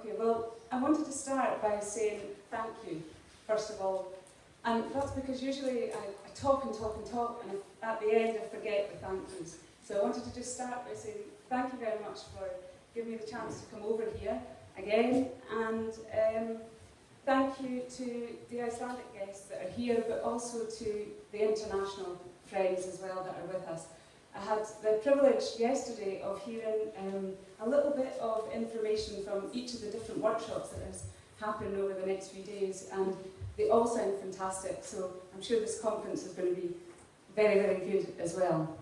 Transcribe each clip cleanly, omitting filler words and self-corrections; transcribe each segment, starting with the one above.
Okay, well, I wanted to start by saying thank you, first of all. And that's because usually I talk and talk and talk, and at the end I forget the thank yous. So I wanted to just start by saying thank you very much for giving me the chance to come over here again, and thank you to the Icelandic guests that are here, but also to the international friends as well that are with us. I had the privilege yesterday of hearing a little bit of information from each of the different workshops that has happened over the next few days, and they all sound fantastic, so I'm sure this conference is going to be very, very good as well.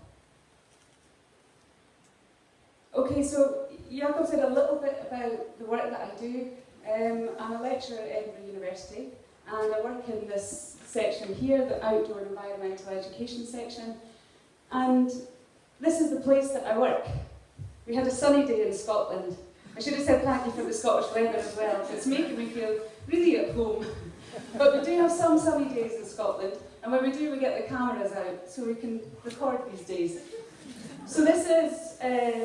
Okay, so Jakob said a little bit about the work that I do. I'm a lecturer at Edinburgh University, and I work in this section here, the Outdoor Environmental Education section, and this is the place that I work. We had a sunny day in Scotland. I should have said thank you for the Scottish weather as well, so it's making me feel really at home. But we do have some sunny days in Scotland, and when we do, we get the cameras out so we can record these days. So this is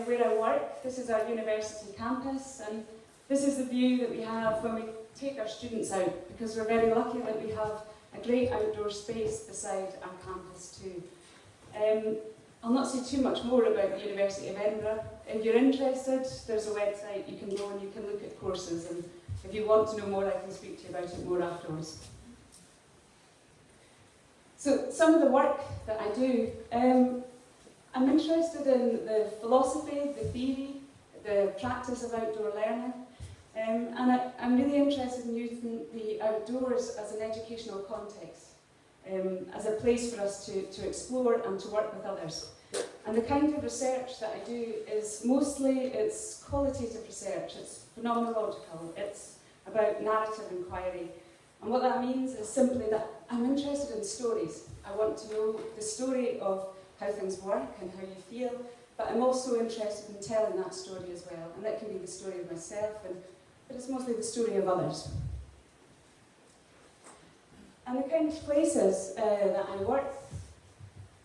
where I work. This is our university campus, and this is the view that we have when we take our students out, because we're very lucky that we have a great outdoor space beside our campus too. I'll not say too much more about the University of Edinburgh. If you're interested, there's a website you can go and you can look at courses, and if you want to know more, I can speak to you about it more afterwards. So some of the work that I do, I'm interested in the philosophy, the theory, the practice of outdoor learning, and I'm really interested in using the outdoors as an educational context, as a place for us to explore and to work with others. And the kind of research that I do is mostly, it's qualitative research, it's phenomenological, it's about narrative inquiry. And what that means is simply that I'm interested in stories. I want to know the story of how things work and how you feel, but I'm also interested in telling that story as well. And that can be the story of myself, but it's mostly the story of others. And the kind of places that I work,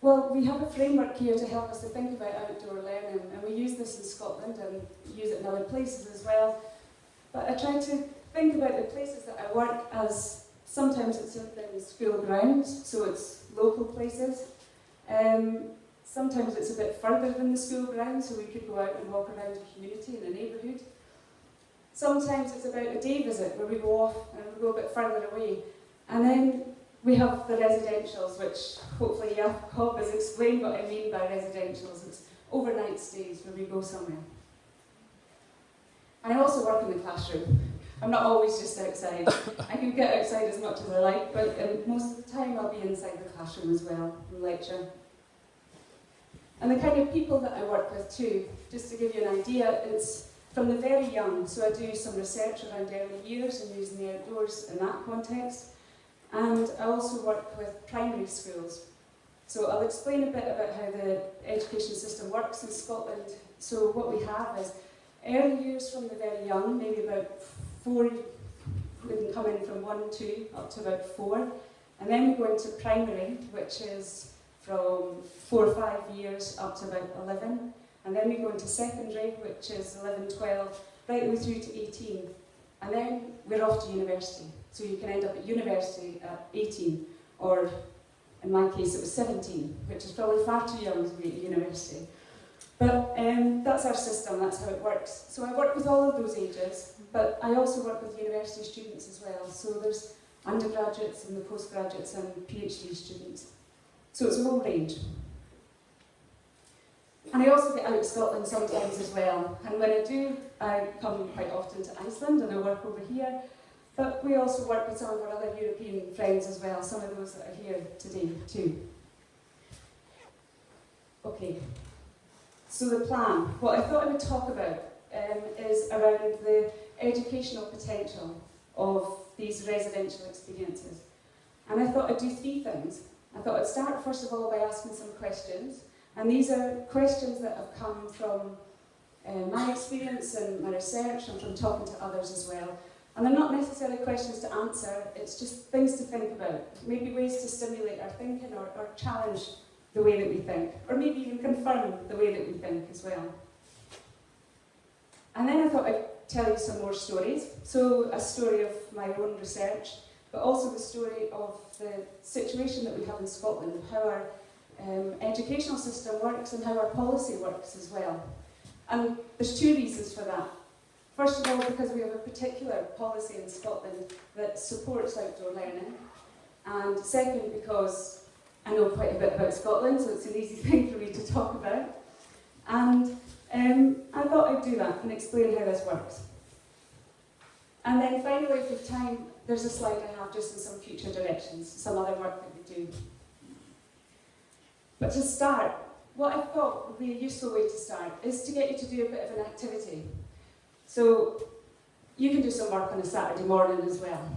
well, we have a framework here to help us to think about outdoor learning, and we use this in Scotland and use it in other places as well. But I try to think about the places that I work as sometimes it's in school grounds, so it's local places. Sometimes it's a bit further than the school grounds, so we could go out and walk around a community in a neighbourhood. Sometimes it's about a day visit where we go off and we go a bit further away. And then we have the residentials, which hopefully Jakob has explained what I mean by residentials. It's overnight stays where we go somewhere. I also work in the classroom. I'm not always just outside. I can get outside as much as I like, but most of the time I'll be inside the classroom as well and lecture. And the kind of people that I work with too, just to give you an idea, it's from the very young. So I do some research around early years and using the outdoors in that context. And I also work with primary schools. So I'll explain a bit about how the education system works in Scotland. So what we have is early years from the very young, maybe about 4, we can come in from 1, 2, up to about 4. And then we go into primary, which is from 4 or 5 years up to about 11. And then we go into secondary, which is 11, 12, right the way through to 18. And then we're off to university. So you can end up at university at 18, or in my case it was 17, which is probably far too young to be at university. But that's our system, that's how it works. So I work with all of those ages, but I also work with university students as well. So there's undergraduates and the postgraduates and PhD students. So it's a whole range. And I also get out of Scotland sometimes as well. And when I do, I come quite often to Iceland and I work over here. But we also work with some of our other European friends as well, some of those that are here today too. Okay, so the plan. What I thought I would talk about is around the educational potential of these residential experiences. And I thought I'd do 3 things. I thought I'd start first of all by asking some questions. And these are questions that have come from my experience and my research and from talking to others as well. And they're not necessarily questions to answer, it's just things to think about. Maybe ways to stimulate our thinking or challenge the way that we think. Or maybe even confirm the way that we think as well. And then I thought I'd tell you some more stories. So a story of my own research, but also the story of the situation that we have in Scotland, how our educational system works and how our policy works as well. And there's two reasons for that. First of all, because we have a particular policy in Scotland that supports outdoor learning. And second, because I know quite a bit about Scotland, so it's an easy thing for me to talk about. And I thought I'd do that and explain how this works. And then finally, for time, there's a slide I have just in some future directions, some other work that we do. But to start, what I thought would be a useful way to start is to get you to do a bit of an activity. So you can do some work on a Saturday morning as well.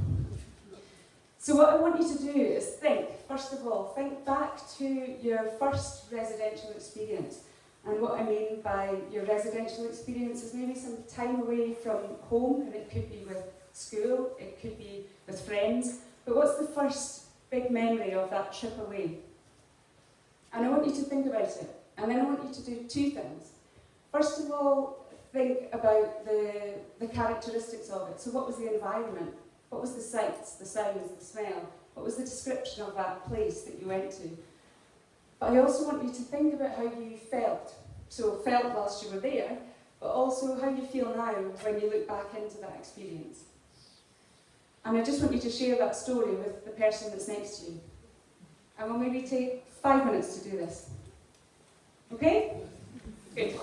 So what I want you to do is think, first of all, think back to your first residential experience. And what I mean by your residential experience is maybe some time away from home, and it could be with school, it could be with friends. But what's the first big memory of that trip away? And I want you to think about it. And then I want you to do two things. First of all, think about the characteristics of it. So what was the environment? What was the sights, the sounds, the smell? What was the description of that place that you went to? But I also want you to think about how you felt. So felt whilst you were there, but also how you feel now when you look back into that experience. And I just want you to share that story with the person that's next to you. And we'll maybe take 5 minutes to do this. Okay? Good.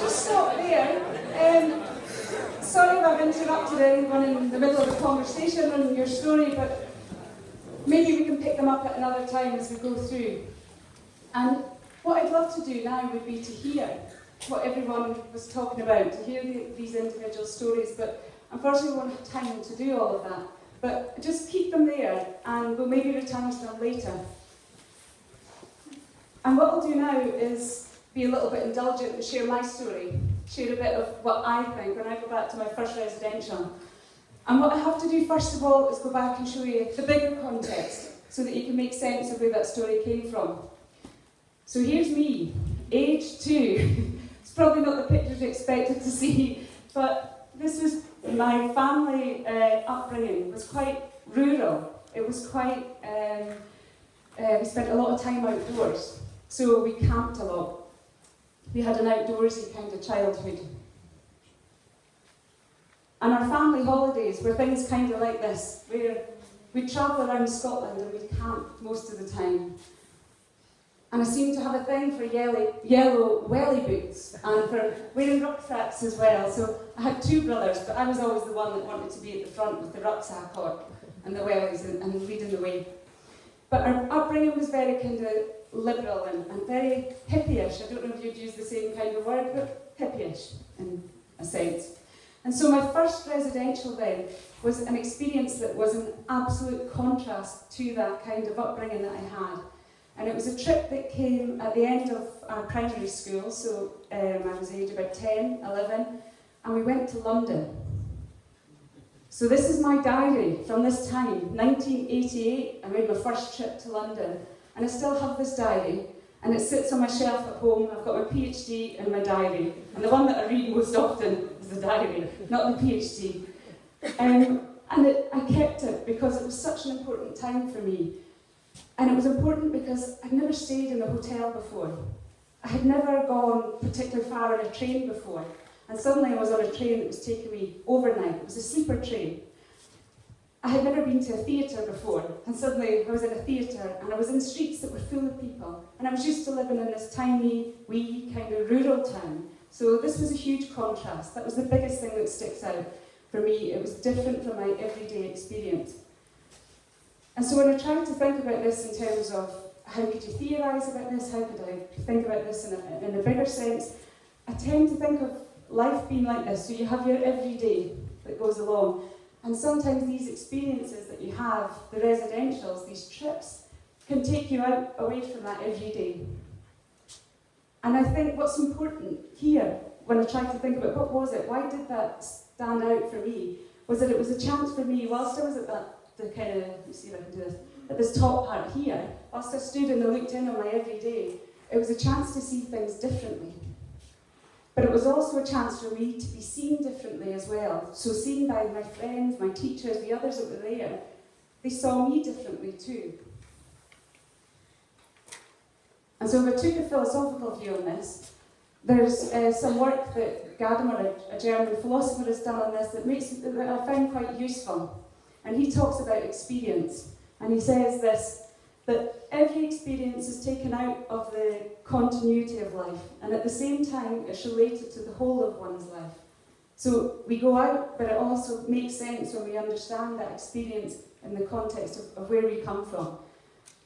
just stop there. Sorry if I've interrupted anyone in the middle of the conversation on your story, but maybe we can pick them up at another time as we go through. And what I'd love to do now would be to hear what everyone was talking about, to hear these individual stories, but unfortunately we won't have time to do all of that. But just keep them there, and we'll maybe return to them later. And what I'll do now is be a little bit indulgent and share my story, share a bit of what I think when I go back to my first residential. And what I have to do first of all is go back and show you the bigger context, so that you can make sense of where that story came from. So here's me, age 2. It's probably not the pictures you expected to see, but this was my family upbringing. It was quite rural. It was quite, we spent a lot of time outdoors. So we camped a lot. We had an outdoorsy kind of childhood. And our family holidays were things kind of like this, where we'd travel around Scotland and we'd camp most of the time. And I seemed to have a thing for yellow welly boots and for wearing rucksacks as well. So I had 2 brothers, but I was always the one that wanted to be at the front with the rucksack on and the wellies and leading the way. But our upbringing was very kind of liberal and very hippie-ish. I don't know if you'd use the same kind of word, but hippie-ish in a sense. And so my first residential then was an experience that was an absolute contrast to that kind of upbringing that I had. And it was a trip that came at the end of our primary school, so I was aged about 10, 11, and we went to London. So this is my diary from this time, 1988. I made my first trip to London, and I still have this diary, and it sits on my shelf at home. I've got my PhD and my diary, and the one that I read most often is the diary, not the PhD. I kept it because it was such an important time for me. And it was important because I'd never stayed in a hotel before. I had never gone particularly far on a train before. And suddenly I was on a train that was taking me overnight. It was a sleeper train. I had never been to a theatre before. And suddenly I was in a theatre and I was in streets that were full of people. And I was used to living in this tiny, wee, kind of rural town. So this was a huge contrast. That was the biggest thing that sticks out for me. It was different from my everyday experience. And so when I tried to think about this in terms of how could you theorise about this, how could I think about this in a bigger sense, I tend to think of life being like this. So you have your everyday that goes along, and sometimes these experiences that you have, the residentials, these trips, can take you out away from that everyday. And I think what's important here, when I try to think about what was it, why did that stand out for me, was that it was a chance for me, whilst I was at the kind of, let me see if I can do this, at this top part here, whilst I stood and I looked in on my everyday, it was a chance to see things differently. But it was also a chance for me to be seen differently as well. So seen by my friends, my teachers, the others that were there, they saw me differently too. And so if I took a philosophical view on this, there's some work that Gadamer, a German philosopher, has done on this that I find quite useful. And he talks about experience, and he says this, that every experience is taken out of the continuity of life, and at the same time it's related to the whole of one's life. So we go out, but it also makes sense when we understand that experience in the context of where we come from.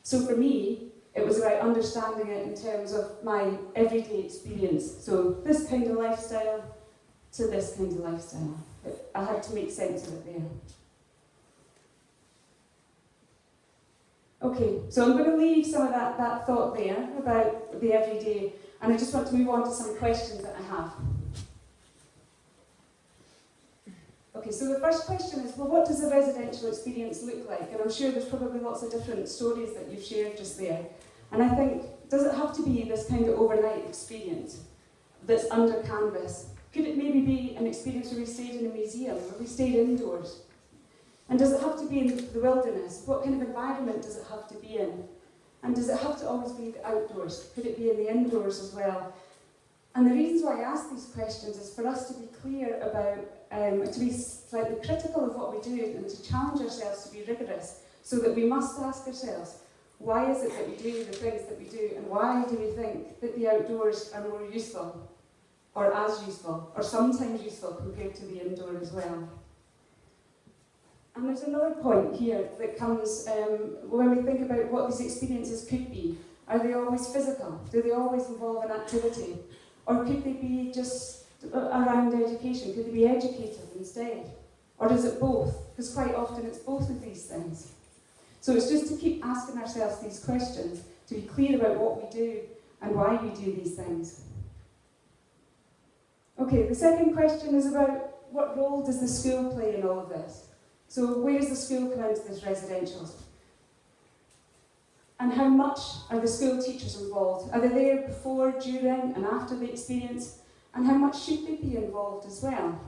So for me, it was about understanding it in terms of my everyday experience. So this kind of lifestyle to this kind of lifestyle. I had to make sense of it there. Okay, so I'm going to leave some of that thought there about the everyday, and I just want to move on to some questions that I have. Okay, so the first question is, well, what does a residential experience look like? And I'm sure there's probably lots of different stories that you've shared just there. And I think, does it have to be this kind of overnight experience that's under canvas? Could it maybe be an experience where we stayed in a museum, or we stayed indoors? And does it have to be in the wilderness? What kind of environment does it have to be in? And does it have to always be the outdoors? Could it be in the indoors as well? And the reasons why I ask these questions is for us to be clear about, to be slightly critical of what we do and to challenge ourselves to be rigorous, so that we must ask ourselves, why is it that we do the things that we do, and why do we think that the outdoors are more useful? or as useful, or sometimes useful compared to the indoor as well. And there's another point here that comes when we think about what these experiences could be. Are they always physical? Do they always involve an activity? Or could they be just around education? Could they be educative instead? Or is it both? Because quite often it's both of these things. So it's just to keep asking ourselves these questions, to be clear about what we do and why we do these things. Okay, the second question is about what role does the school play in all of this? So where does the school come into this residential? And how much are the school teachers involved? Are they there before, during and after the experience? And how much should they be involved as well?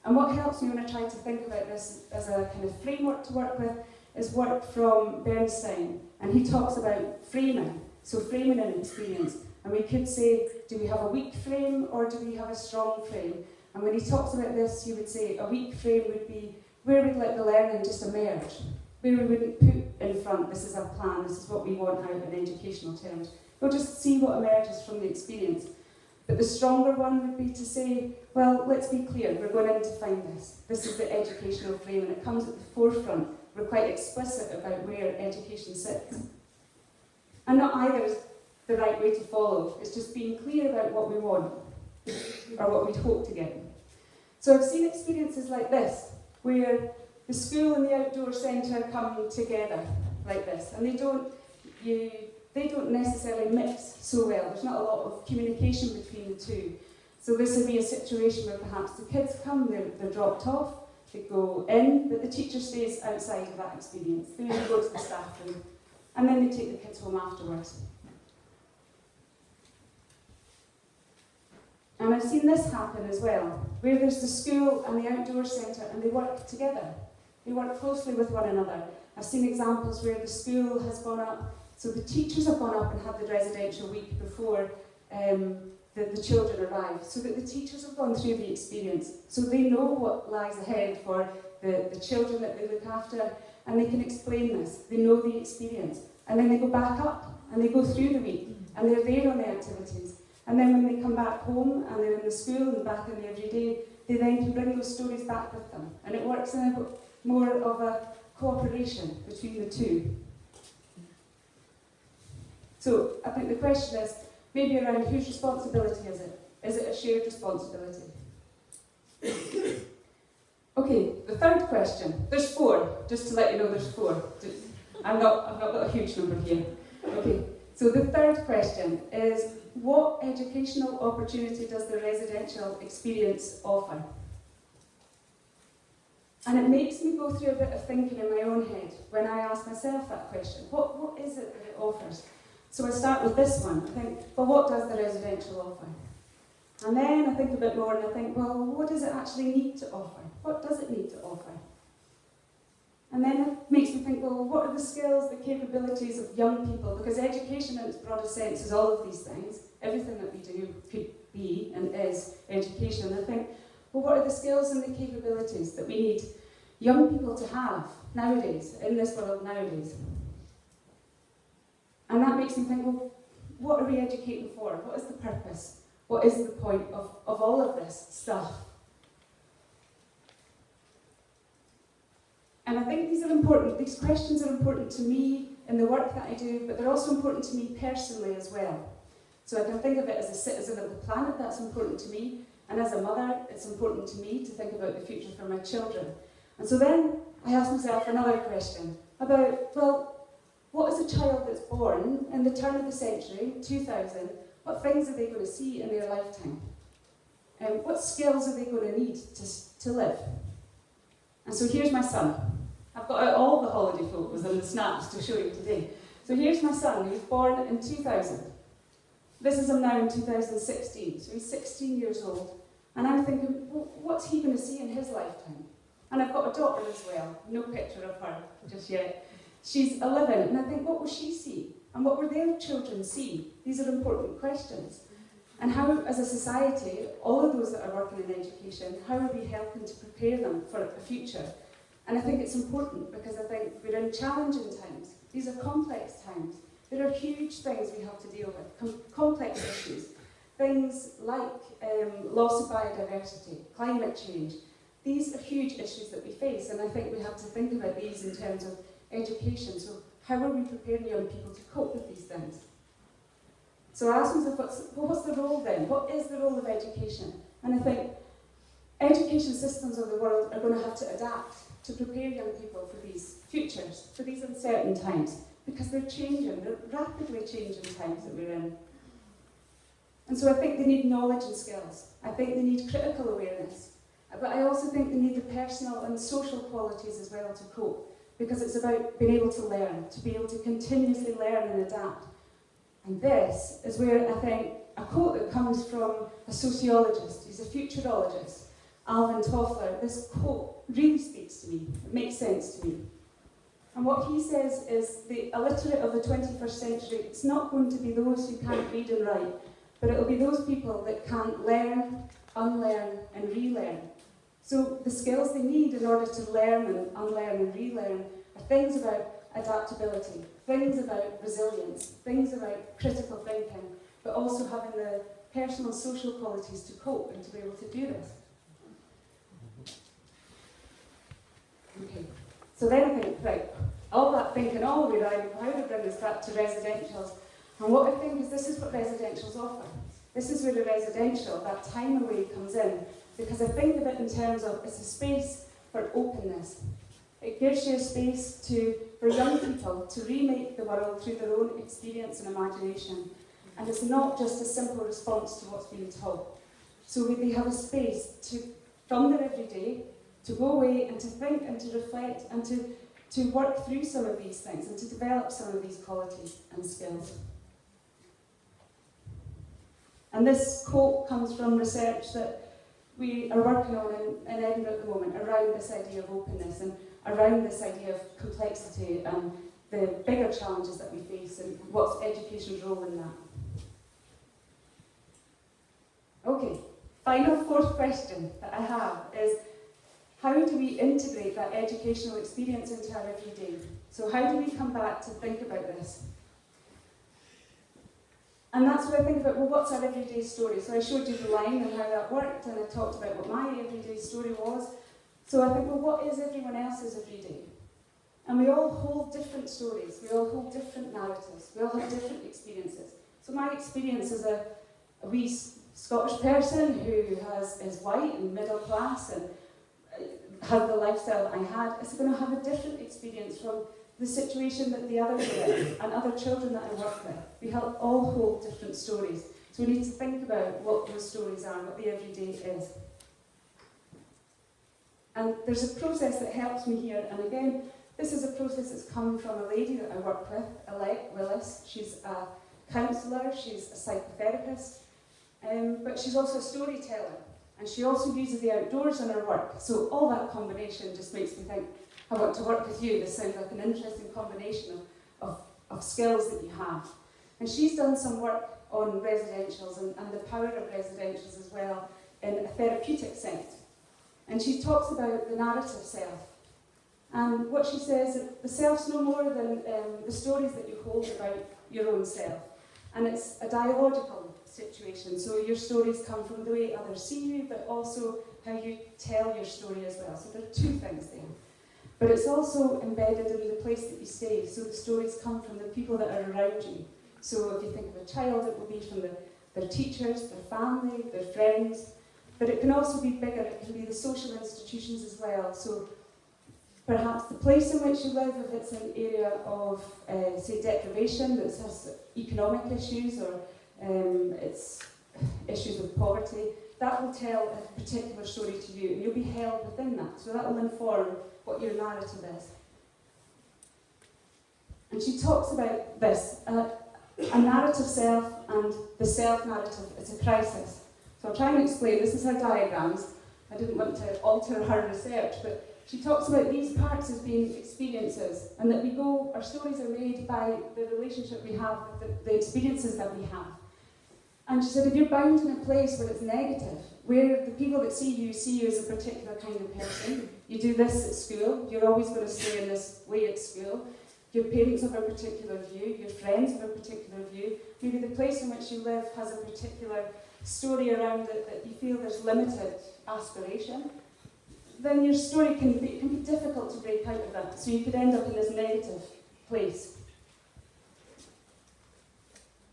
And what helps me when I try to think about this as a kind of framework to work with is work from Bernstein. And he talks about framing, so framing an experience. And we could say, do we have a weak frame or do we have a strong frame? And when he talks about this, he would say a weak frame would be where we'd let the learning just emerge, where we wouldn't put in front, this is our plan, this is what we want out in educational terms. We'll just see what emerges from the experience. But the stronger one would be to say, well, let's be clear, we're going in to find this. This is the educational frame and it comes at the forefront. We're quite explicit about where education sits. And not either is the right way to follow, it's just being clear about what we want, or what we'd hope to get. So I've seen experiences like this, where the school and the outdoor centre come together like this, and they don't necessarily mix so well. There's not a lot of communication between the two. So this would be a situation where perhaps the kids come, they're dropped off, they go in, but the teacher stays outside of that experience. They maybe go to the staff room, and then they take the kids home afterwards. And I've seen this happen as well, where there's the school and the outdoor centre and they work together. They work closely with one another. I've seen examples where the school has gone up, so the teachers have gone up and had the residential week before the children arrive, so that the teachers have gone through the experience, so they know what lies ahead for the children that they look after, and they can explain this. They know the experience. And then they go back up and they go through the week, and they're there on the activities. And then when they come back home and they're in the school and back in the everyday, they then can bring those stories back with them. And it works in a more of a cooperation between the two. So I think the question is maybe around whose responsibility is it? Is it a shared responsibility? Okay, the third question. There's 4, just to let you know there's 4. I've not got a huge number here. Okay, so the third question is, what educational opportunity does the residential experience offer? And it makes me go through a bit of thinking in my own head when I ask myself that question. What is it that it offers? So I start with this one. I think, well, what does the residential offer? And then I think a bit more and I think, well, what does it actually need to offer? What does it need to offer? And then it makes me think, well, what are the skills, the capabilities of young people? Because education in its broadest sense is all of these things. Everything that we do could be and is education. And I think, well, what are the skills and the capabilities that we need young people to have nowadays, in this world nowadays? And that makes me think, well, what are we educating for? What is the purpose? What is the point of all of this stuff? And I think these are important, these questions are important to me in the work that I do, but they're also important to me personally as well. So I can think of it as a citizen of the planet, that's important to me, and as a mother, it's important to me to think about the future for my children. And so then I ask myself another question about, well, what is a child that's born in the turn of the century, 2000, what things are they going to see in their lifetime? What skills are they going to need to live? And so here's my son. I've got out all the holiday photos and the snaps to show you today. So here's my son, he was born in 2000. This is him now in 2016, so he's 16 years old. And I'm thinking, well, what's he going to see in his lifetime? And I've got a daughter as well, no picture of her just yet. She's 11, and I think, what will she see? And what will their children see? These are important questions. And how, as a society, all of those that are working in education, how are we helping to prepare them for a future? And I think it's important because I think we're in challenging times. These are complex times. There are huge things we have to deal with, complex issues things like loss of biodiversity, climate change. These are huge issues that we face, and I think we have to think about these in terms of education. So how are we preparing young people to cope with these things? So I asked myself, what's the role then? What is the role of education? And I think education systems of the world are going to have to adapt to prepare young people for these futures, for these uncertain times, because they're changing, they're rapidly changing times that we're in. And so I think they need knowledge and skills. I think they need critical awareness. But I also think they need the personal and social qualities as well to cope, because it's about being able to learn, to be able to continuously learn and adapt. And this is where I think a quote that comes from a sociologist, he's a futurologist, Alvin Toffler, this quote really speaks to me, it makes sense to me. And what he says is the illiterate of the 21st century, it's not going to be those who can't read and write, but it'll be those people that can't learn, unlearn and relearn. So the skills they need in order to learn and unlearn and relearn are things about adaptability, things about resilience, things about critical thinking, but also having the personal and social qualities to cope and to be able to do this. Okay, so then I think, right, all that thinking all the way around, how do we bring this back to residentials? And what I think is this is what residentials offer. This is where the residential, that time away comes in, because I think of it in terms of it's a space for openness. It gives you a space for young people to remake the world through their own experience and imagination. And it's not just a simple response to what's being taught. So they have a space from their everyday, to go away and to think and to reflect and to work through some of these things and to develop some of these qualities and skills. And this quote comes from research that we are working on in Edinburgh at the moment around this idea of openness and around this idea of complexity and the bigger challenges that we face and what's education's role in that. Okay, final fourth question that I have is, how do we integrate that educational experience into our everyday? So how do we come back to think about this? And that's what I think about, well, what's our everyday story? So I showed you the line and how that worked, and I talked about what my everyday story was. So I think, well, what is everyone else's everyday? And we all hold different stories, we all hold different narratives, we all have different experiences. So my experience as a wee Scottish person who is white and middle class and had the lifestyle that I had, is going to have a different experience from the situation that the others were in and other children that I work with. We all hold different stories. So we need to think about what those stories are and what the everyday is. And there's a process that helps me here, and again, this is a process that's come from a lady that I work with, Alec Willis. She's a counsellor, she's a psychotherapist, but she's also a storyteller. And she also uses the outdoors in her work. So all that combination just makes me think, I want to work with you. This sounds like an interesting combination of skills that you have. And she's done some work on residentials and the power of residentials as well in a therapeutic sense. And she talks about the narrative self. And what she says is the self's no more than the stories that you hold about your own self. And it's a dialogical situation. So your stories come from the way others see you, but also how you tell your story as well. So there are two things there. But it's also embedded in the place that you stay. So the stories come from the people that are around you. So if you think of a child, it will be from their teachers, their family, their friends. But it can also be bigger. It can be the social institutions as well. So perhaps the place in which you live, if it's an area of, say, deprivation that has economic issues or it's issues with poverty, that will tell a particular story to you, and you'll be held within that. So that will inform what your narrative is. And she talks about this, a narrative self and the self-narrative is a crisis. So I'll try and explain. This is her diagrams. I didn't want to alter her research, but she talks about these parts as being experiences, and that our stories are made by the relationship we have with the experiences that we have. And she said, if you're bound in a place where it's negative, where the people that see you as a particular kind of person, you do this at school, you're always going to stay in this way at school, Your parents have a particular view, your friends have a particular view, maybe the place in which you live has a particular story around it that you feel there's limited aspiration, then your story can be difficult to break out of that. So you could end up in this negative place.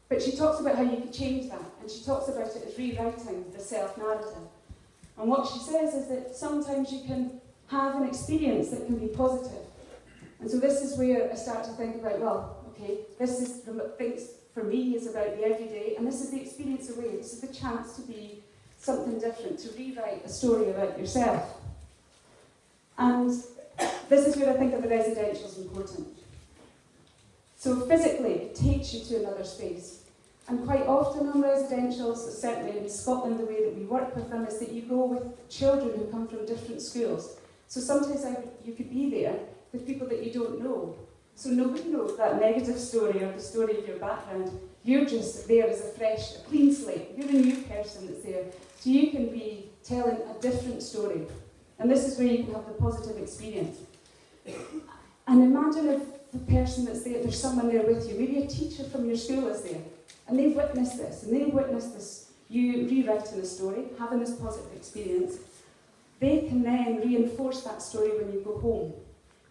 But she talks about how you could change that, and she talks about it as rewriting the self-narrative. And what she says is that sometimes you can have an experience that can be positive. And so this is where I start to think about, well, okay, this is things for me is about the everyday, and this is the experience away. This is the chance to be something different, to rewrite a story about yourself. And this is where I think that the residential is important. So physically, it takes you to another space. And quite often on residentials, certainly in Scotland, the way that we work with them is that you go with children who come from different schools. So sometimes you could be there with people that you don't know. So nobody knows that negative story or the story of your background. You're just there as a clean slate. You're a new person that's there. So you can be telling a different story. And this is where you can have the positive experience. And imagine if the person that's there, there's someone there with you, maybe a teacher from your school is there, and they've witnessed this, you rewriting a story, having this positive experience. They can then reinforce that story when you go home.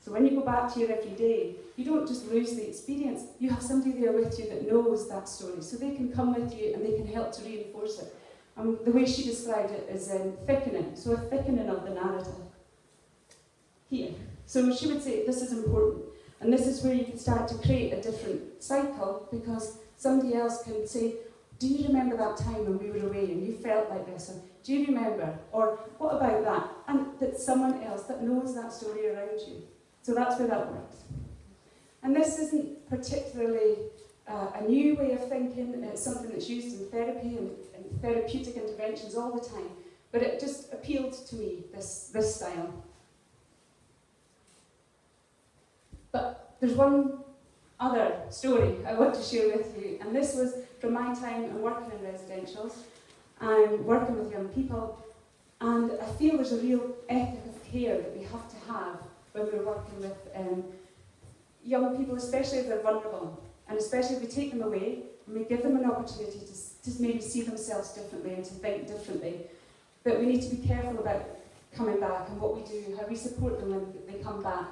So when you go back to your everyday, you don't just lose the experience, you have somebody there with you that knows that story. So they can come with you and they can help to reinforce it. And the way she described it is thickening, so a thickening of the narrative. Here. So she would say this is important. And this is where you can start to create a different cycle, because somebody else can say, do you remember that time when we were away and you felt like this? Or do you remember? Or what about that? And that someone else that knows that story around you. So that's where that works. And this isn't particularly a new way of thinking. It's something that's used in therapy and therapeutic interventions all the time. But it just appealed to me, this style. But there's one other story I want to share with you, and this was from my time in working in residentials. I'm working with young people, and I feel there's a real ethic of care that we have to have when we're working with young people, especially if they're vulnerable, and especially if we take them away and we give them an opportunity to maybe see themselves differently and to think differently. But we need to be careful about coming back and what we do, how we support them when they come back.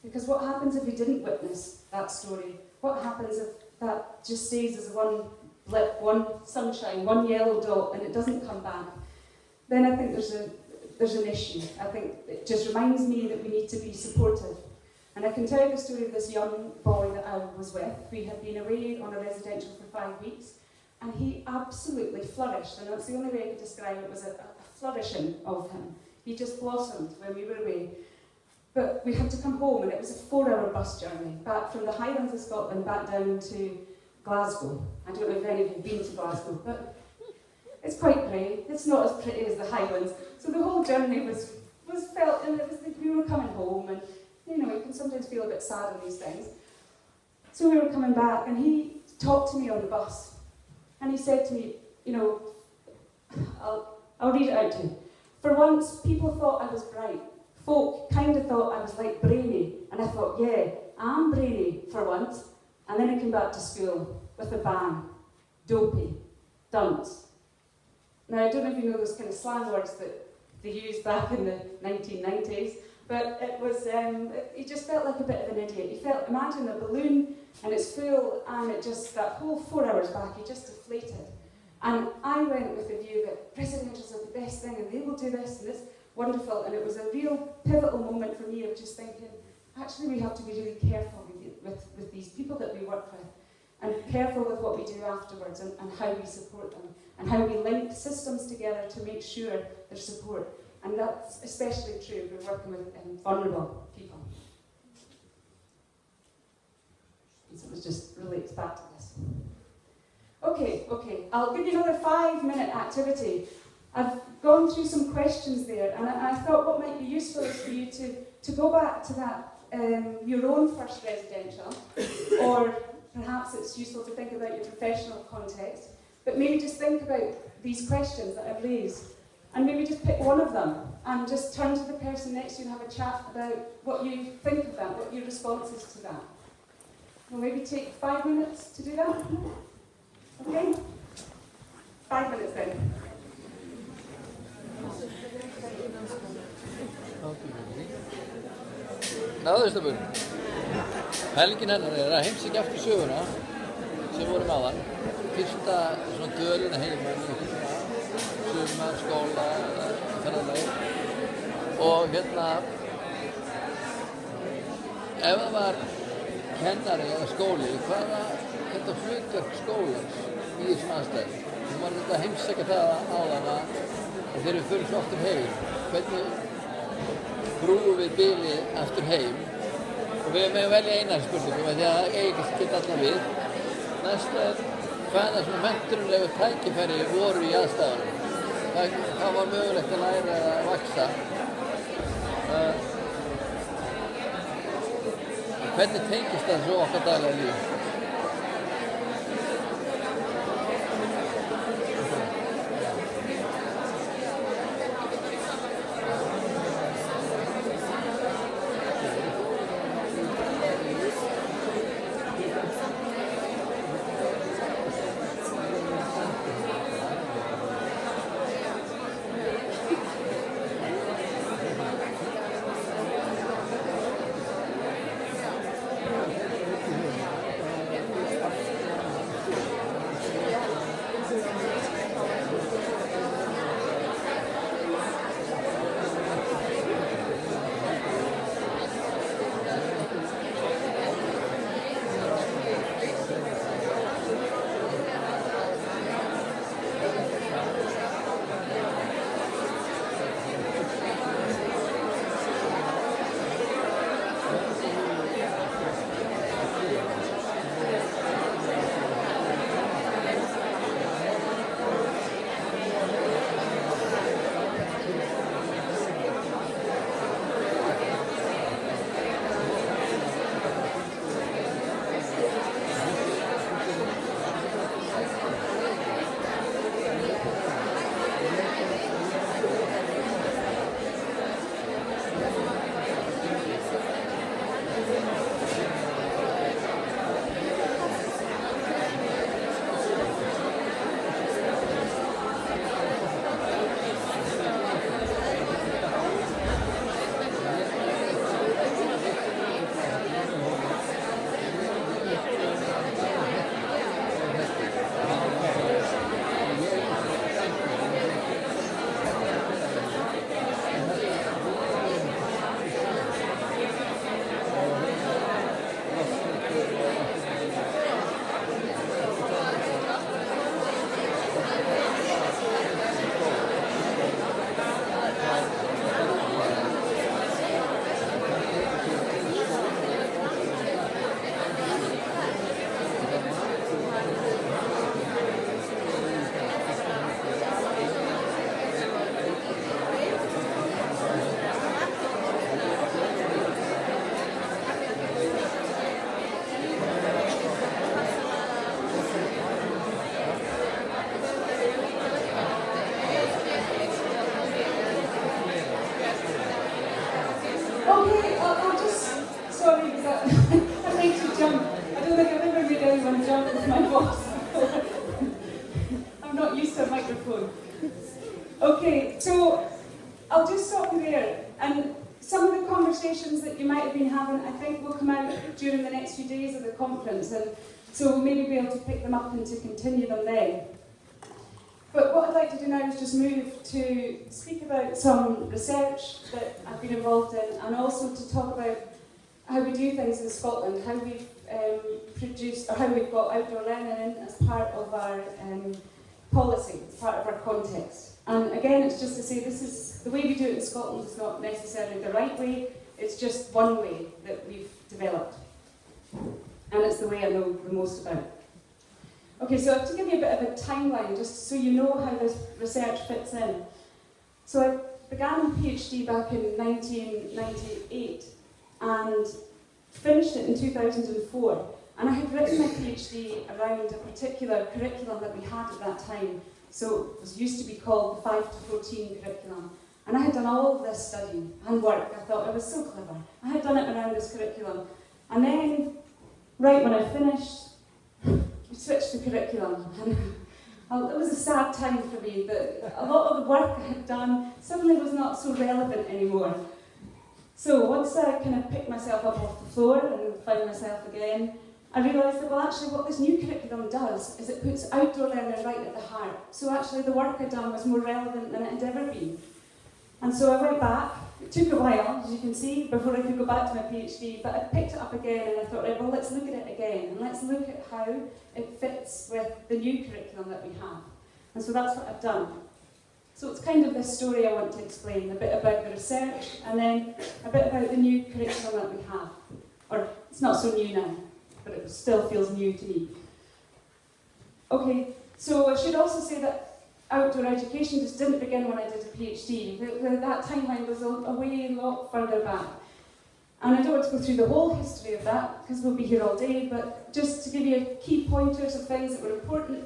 Because what happens if we didn't witness that story? What happens if that just stays as one blip, one sunshine, one yellow dot, and it doesn't come back? Then I think there's an issue. I think it just reminds me that we need to be supportive. And I can tell you the story of this young boy that I was with. We had been away on a residential for 5 weeks, and he absolutely flourished. And that's the only way I could describe it, was a flourishing of him. He just blossomed when we were away. But we had to come home, and it was a 4-hour bus journey, back from the Highlands of Scotland back down to Glasgow. I don't know if any of you have been to Glasgow, but it's quite grey. It's not as pretty as the Highlands. So the whole journey was felt, and it was like we were coming home, and you know, you can sometimes feel a bit sad on these things. So we were coming back, and he talked to me on the bus, and he said to me, you know, I'll read it out to you. For once, people thought I was bright. Folk kind of thought I was like brainy, and I thought, yeah, I'm brainy for once. And then I came back to school with a bang. Dopey. Dunce. Now, I don't know if you know those kind of slang words that they used back in the 1990s, but it was, he just felt like a bit of an idiot. He felt, imagine a balloon, and it's full, and it just, that whole 4 hours back, he just deflated. And I went with the view that residentials are the best thing, and they will do this, and this. Wonderful, and it was a real pivotal moment for me of just thinking, actually we have to be really careful with these people that we work with, and careful with what we do afterwards, and how we support them, and how we link systems together to make sure there's support. And that's especially true if we're working with vulnerable people. And so it just relates back to this. Okay, I'll give you another 5-minute activity. I've gone through some questions there, and I thought what might be useful is for you to go back to that, your own first residential, or perhaps it's useful to think about your professional context, but maybe just think about these questions that I've raised, and maybe just pick one of them, and just turn to the person next to you and have a chat about what you think of that, what your response is to that. We'll maybe take 5 minutes to do that. Okay? 5 minutes then. Náðurstabur. Helgin hennar að heimsækja aftur söguna sem vorum áðan. Fyrsta svona dölina heima í sumar, skóla, ferðalagi. Og ef það var kennari eða skóli, hvaða hlutverk skólans í þessum aðstæðum? Þú var þetta að heimsækja það áðan að þeir eru fyrir svo aftur heim. Hvernig brúum við bilið aftur heim? Og við megum velja eina spurningum, því að það eigi ekki alla við. Næsta hvaða svona menntunarlegu tækifæri voru í aðstæðunum? Hvað var mögulegt að læra eða að vaxa? Hvernig tengist það svo okkar daglega líf? Okay, so I'll just stop you there. And some of the conversations that you might have been having, I think, will come out during the next few days of the conference, and so we'll maybe be able to pick them up and to continue them then. But what I'd like to do now is just move to speak about some research that I've been involved in, and also to talk about how we do things in Scotland, how we've produced, or how we've got outdoor learning in as part of our policy, as part of our context. And again, it's just to say this is the way we do it in Scotland is not necessarily the right way, it's just one way that we've developed. And it's the way I know the most about. Okay, so to give you a bit of a timeline, just so you know how this research fits in. So I began my PhD back in 1998 and finished it in 2004. And I had written my PhD around a particular curriculum that we had at that time. So it used to be called the 5 to 14 curriculum. And I had done all of this study and work. I thought I was so clever. I had done it around this curriculum. And then Right when I finished, we switched the curriculum. And it was a sad time for me that a lot of the work I had done suddenly was not so relevant anymore. So once I kind of picked myself up off the floor and found myself again, I realised that, well, actually what this new curriculum does is it puts outdoor learning right at the heart. So actually the work I'd done was more relevant than it had ever been. And so I went back. It took a while, as you can see, before I could go back to my PhD, but I picked it up again and I thought, right, well, let's look at it again and let's look at how it fits with the new curriculum that we have. And so that's what I've done. So it's kind of this story I want to explain, a bit about the research and then a bit about the new curriculum that we have. Or it's not so new now, but it still feels new to me. Okay, so I should also say that outdoor education just didn't begin when I did a PhD. That timeline was a lot further back. And I don't want to go through the whole history of that, because we'll be here all day, but just to give you key pointers of things that were important.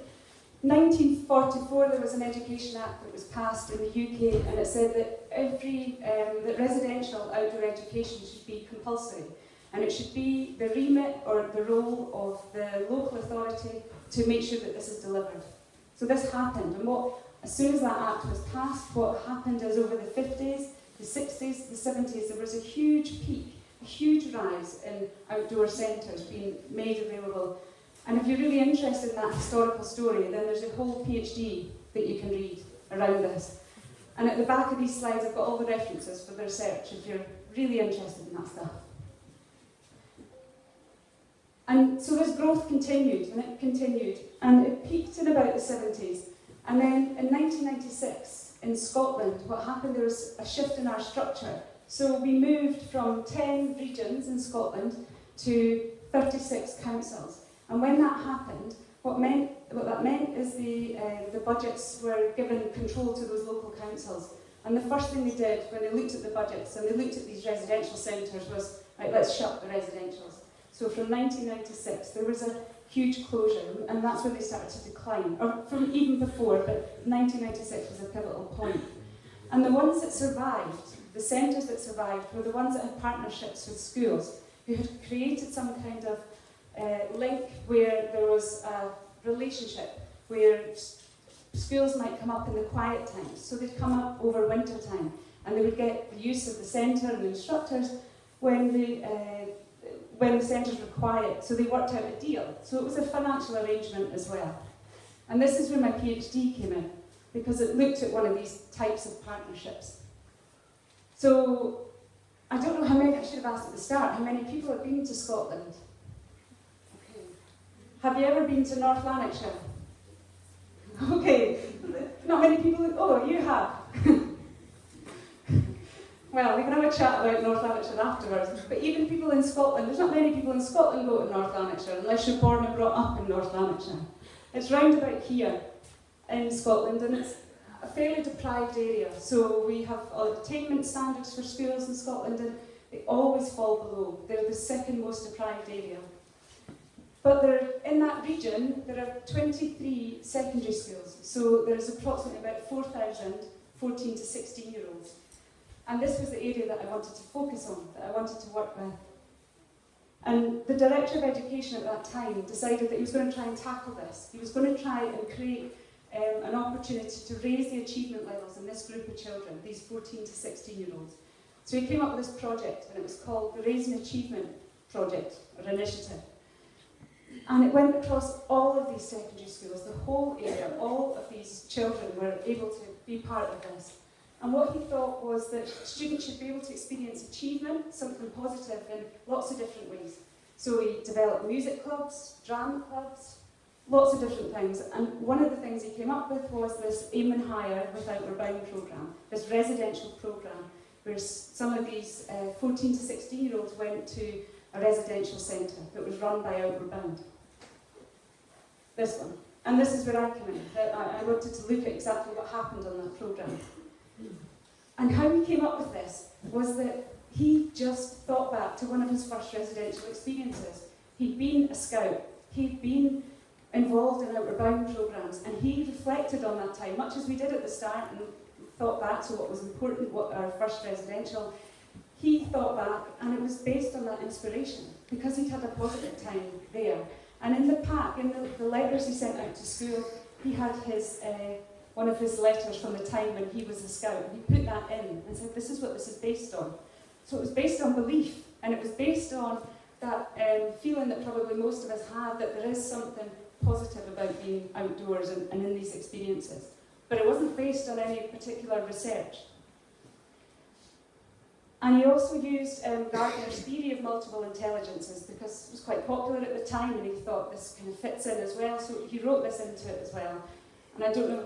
1944, there was an Education Act that was passed in the UK, and it said that that residential outdoor education should be compulsory. And it should be the remit or the role of the local authority to make sure that this is delivered. So this happened, and as soon as that act was passed, what happened is over the 50s, the 60s, the 70s, there was a huge peak, a huge rise in outdoor centres being made available. And if you're really interested in that historical story, then there's a whole PhD that you can read around this. And at the back of these slides, I've got all the references for the research if you're really interested in that stuff. And so this growth continued, and it continued, and it peaked in about the 70s. And then in 1996, in Scotland, what happened, there was a shift in our structure. So we moved from 10 regions in Scotland to 36 councils. And when that happened, what that meant is the budgets were given control to those local councils. And the first thing they did when they looked at the budgets and they looked at these residential centres was, right, let's shut the residentials. So from 1996, there was a huge closure, and that's where they started to decline, or from even before, but 1996 was a pivotal point. And the ones that survived, the centres that survived, were the ones that had partnerships with schools, who had created some kind of link where there was a relationship, where schools might come up in the quiet times. So they'd come up over winter time, and they would get the use of the centre and the instructors when the centres were quiet, so they worked out a deal. So it was a financial arrangement as well. And this is where my PhD came in, because it looked at one of these types of partnerships. So I don't know how many, I should have asked at the start, how many people have been to Scotland? Okay. Have you ever been to North Lanarkshire? Okay, not many people, oh, you have. Well, we can have a chat about North Lanarkshire afterwards, but even people in Scotland, there's not many people in Scotland go to North Lanarkshire unless you're born and brought up in North Lanarkshire. It's round about here in Scotland, and it's a fairly deprived area. So we have attainment standards for schools in Scotland, and they always fall below. They're the second most deprived area. But in that region, there are 23 secondary schools. So there's approximately about 4,000 14 to 16-year-olds. And this was the area that I wanted to focus on, that I wanted to work with. And the Director of Education at that time decided that he was going to try and tackle this. He was going to try and create an opportunity to raise the achievement levels in this group of children, these 14 to 16-year-olds. So he came up with this project, and it was called the Raising Achievement Project, or Initiative. And it went across all of these secondary schools, the whole area. All of these children were able to be part of this. And what he thought was that students should be able to experience achievement, something positive, in lots of different ways. So he developed music clubs, drama clubs, lots of different things. And one of the things he came up with was this Aim and Higher Without Outward Bound programme, this residential programme, where some of these 14 to 16-year-olds went to a residential centre that was run by Outward Bound. This one. And this is where I come in. I wanted to look at exactly what happened on that programme. And how he came up with this was that he just thought back to one of his first residential experiences. He'd been a scout, he'd been involved in Outward Bound programmes, and he reflected on that time, much as we did at the start, and thought back to what was important, what our first residential. he thought back, and it was based on that inspiration, because he'd had a positive time there. And in the pack, in the letters he sent out to school, he had his one of his letters from the time when he was a scout. He put that in and said, this is what this is based on. So it was based on belief, and it was based on that feeling that probably most of us have, that there is something positive about being outdoors and in these experiences. But it wasn't based on any particular research. And he also used Gardner's theory of multiple intelligences, because it was quite popular at the time, and he thought this kind of fits in as well, so he wrote this into it as well. And I don't know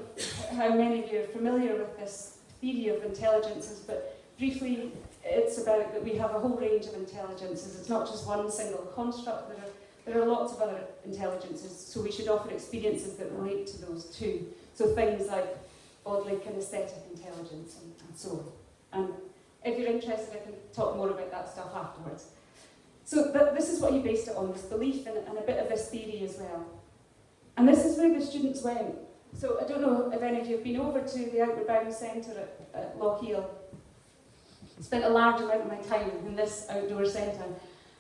how many of you are familiar with this theory of intelligences, but briefly, it's about that we have a whole range of intelligences. It's not just one single construct. There are lots of other intelligences, so we should offer experiences that relate to those too. So things like bodily kinesthetic intelligence and so on. And if you're interested, I can talk more about that stuff afterwards. So this is what he based it on, this belief and a bit of this theory as well. And this is where the students went. So I don't know if any of you have been over to the Outward Bound Centre at Lochiel. Spent a large amount of my time in this outdoor centre.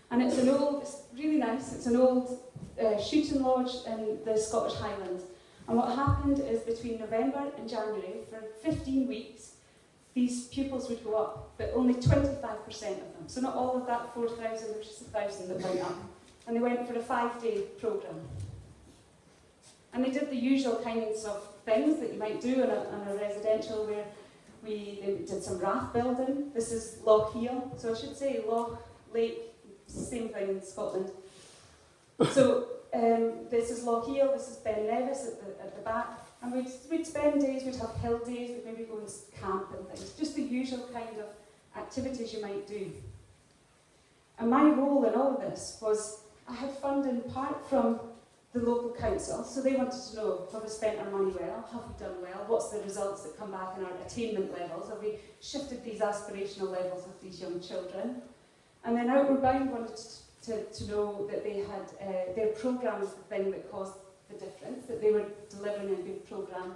And it's really nice, it's an old shooting lodge in the Scottish Highlands. And what happened is between November and January, for 15 weeks, these pupils would go up, but only 25% of them. So not all of that 4,000, which is 1,000 that went up. And they went for a 5-day programme. And they did the usual kinds of things that you might do in a residential, where they did some raft building. This is Lochiel, so I should say Loch, Lake, same thing in Scotland. So this is Lochiel, this is Ben Nevis at the back. And we'd spend days, we'd have hill days, we'd maybe go and camp and things. Just the usual kind of activities you might do. And my role in all of this was, I had funding part from the local council, so they wanted to know, have we spent our money well, have we done well, what's the results that come back in our attainment levels, have we shifted these aspirational levels of these young children. And then Outward Bound wanted to know that they had, their programme was the thing that caused the difference, that they were delivering a good programme.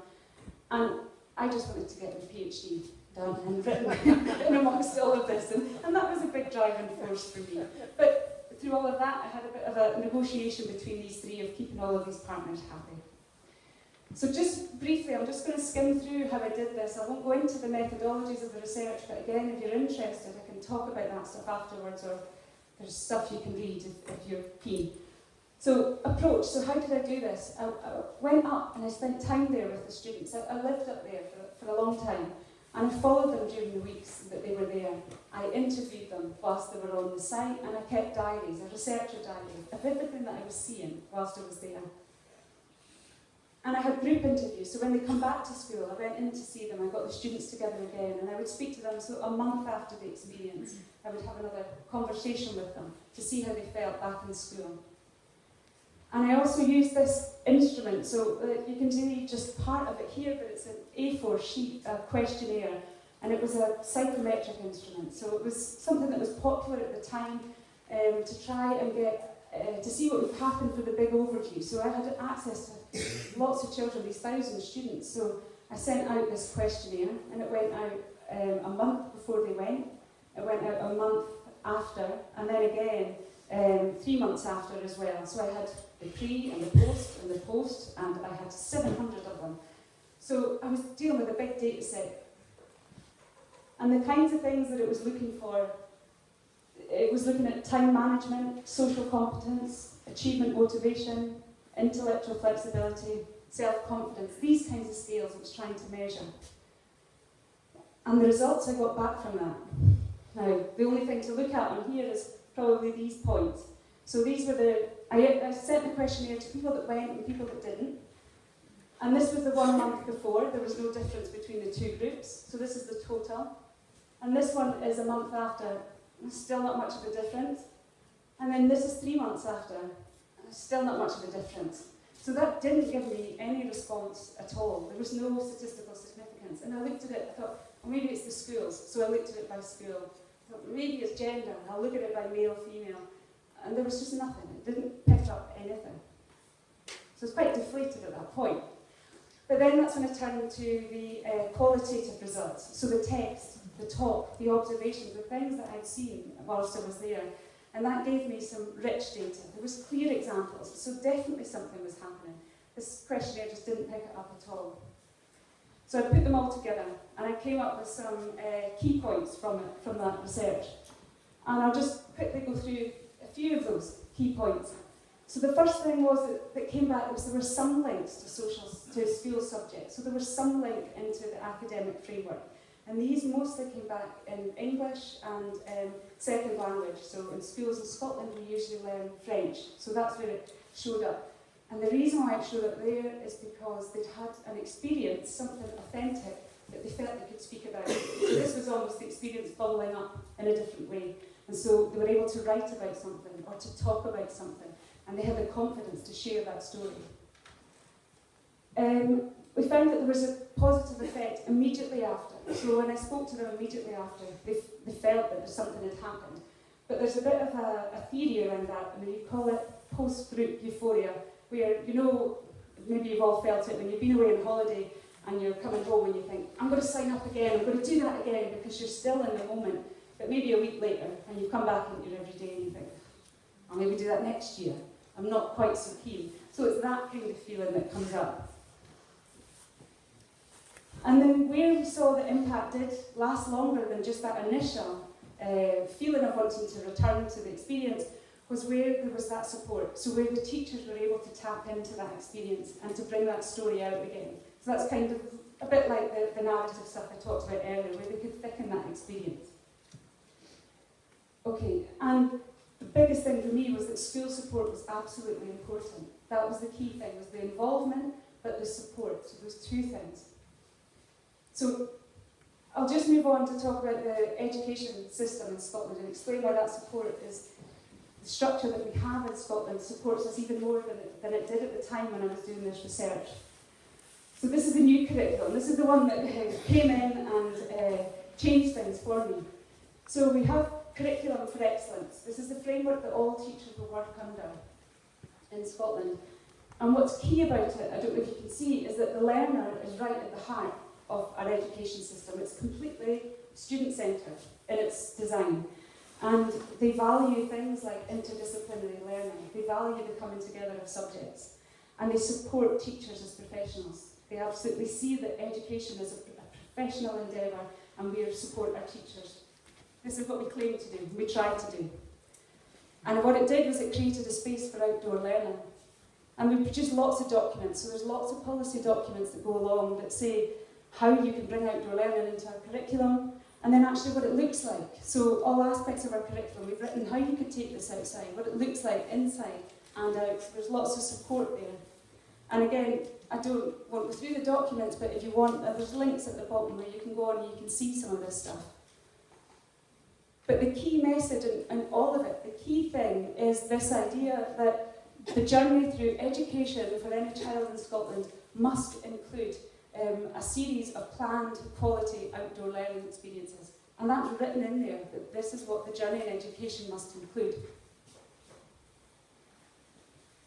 And I just wanted to get my PhD done and written amongst all of this, and that was a big driving force for me. But through all of that, I had a bit of a negotiation between these three of keeping all of these partners happy. So just briefly, I'm just going to skim through how I did this. I won't go into the methodologies of the research, but again, if you're interested, I can talk about that stuff afterwards, or there's stuff you can read if you're keen. So approach, so how did I do this? I went up and I spent time there with the students. I lived up there for a long time, and I followed them during the weeks that they were there. I interviewed them whilst they were on the site, and I kept diaries, a researcher diary, of everything that I was seeing whilst I was there. And I had group interviews, so when they come back to school, I went in to see them, I got the students together again, and I would speak to them, so a month after the experience, I would have another conversation with them to see how they felt back in school. And I also used this instrument, so you can see just part of it here, but it's an A4 sheet, a questionnaire, and it was a psychometric instrument. So it was something that was popular at the time to try and get, to see what would happen for the big overview. So I had access to lots of children, these 1,000 students. So I sent out this questionnaire, and it went out a month before they went. It went out a month after, and then again 3 months after as well. So I had the pre and the post, and I had 700 of them. So I was dealing with a big data set. And the kinds of things that it was looking for, it was looking at time management, social competence, achievement motivation, intellectual flexibility, self-confidence, these kinds of scales it was trying to measure. And the results I got back from that. Now, the only thing to look at on here is probably these points. So these were I sent the questionnaire to people that went and people that didn't. And this was the 1 month before, there was no difference between the two groups. So this is the total. And this one is a month after, still not much of a difference. And then this is 3 months after, still not much of a difference. So that didn't give me any response at all. There was no statistical significance. And I looked at it, I thought, well, maybe it's the schools. So I looked at it by school. I thought, maybe it's gender, I'll look at it by male, female. And there was just nothing. It didn't pick up anything. So I was quite deflated at that point. But then that's when I turned to the qualitative results, so the text. the talk, the observations, the things that I'd seen whilst I was there. And that gave me some rich data. There was clear examples, so definitely something was happening. This questionnaire just didn't pick it up at all. So I put them all together, and I came up with some key points from that research. And I'll just quickly go through a few of those key points. So the first thing was that came back was there were some links to school subjects. So there was some link into the academic framework. And these mostly came back in English and second language. So in schools in Scotland, we usually learn French. So that's where it showed up. And the reason why it showed up there is because they'd had an experience, something authentic, that they felt they could speak about. So this was almost the experience bubbling up in a different way. And so they were able to write about something or to talk about something. And they had the confidence to share that story. We found that there was a positive effect immediately after. So when I spoke to them immediately after, they felt that something had happened. But there's a bit of a theory around that, and you call it post-group euphoria, where, you know, maybe you've all felt it when you've been away on holiday and you're coming home and you think, I'm going to sign up again, I'm going to do that again, because you're still in the moment. But maybe a week later, and you come back into your everyday and you think, I'll maybe do that next year. I'm not quite so keen. So it's that kind of feeling that comes up. And then where we saw the impact did last longer than just that initial feeling of wanting to return to the experience was where there was that support. So where the teachers were able to tap into that experience and to bring that story out again. So that's kind of a bit like the narrative stuff I talked about earlier, where they could thicken that experience. Okay, and the biggest thing for me was that school support was absolutely important. That was the key thing, was the involvement, but the support. So those two things. So I'll just move on to talk about the education system in Scotland and explain why that support is the structure that we have in Scotland supports us even more than it did at the time when I was doing this research. So this is the new curriculum. This is the one that came in and changed things for me. So we have Curriculum for Excellence. This is the framework that all teachers will work under in Scotland. And what's key about it, I don't know if you can see, is that the learner is right at the heart of our education system. It's completely student-centred in its design. And they value things like interdisciplinary learning. They value the coming together of subjects. And they support teachers as professionals. They absolutely see that education is a professional endeavour, and we support our teachers. This is what we claim to do, we try to do. And what it did was it created a space for outdoor learning. And we produced lots of documents, so there's lots of policy documents that go along that say how you can bring outdoor learning into our curriculum, and then actually what it looks like. So all aspects of our curriculum, we've written how you could take this outside, what it looks like inside and out. There's lots of support there. And again, I don't want to go through the documents, but if you want, there's links at the bottom where you can go on and you can see some of this stuff. But the key message in all of it, the key thing is this idea that the journey through education for any child in Scotland must include a series of planned quality outdoor learning experiences. And that's written in there, that this is what the journey in education must include.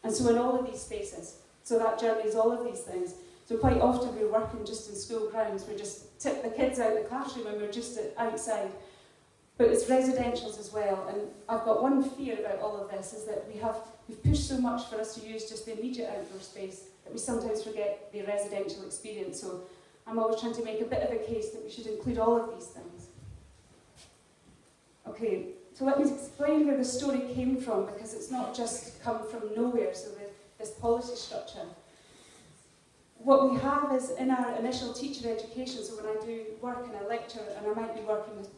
And so in all of these spaces, so that journey is all of these things. So quite often we're working just in school grounds, we just tip the kids out of the classroom and we're just outside. But it's residentials as well, and I've got one fear about all of this, is that we've pushed so much for us to use just the immediate outdoor space that we sometimes forget the residential experience. So I'm always trying to make a bit of a case that we should include all of these things. Okay, so let me explain where the story came from, because it's not just come from nowhere, so this policy structure. What we have is in our initial teacher education, so when I do work in a lecture, and I might be working with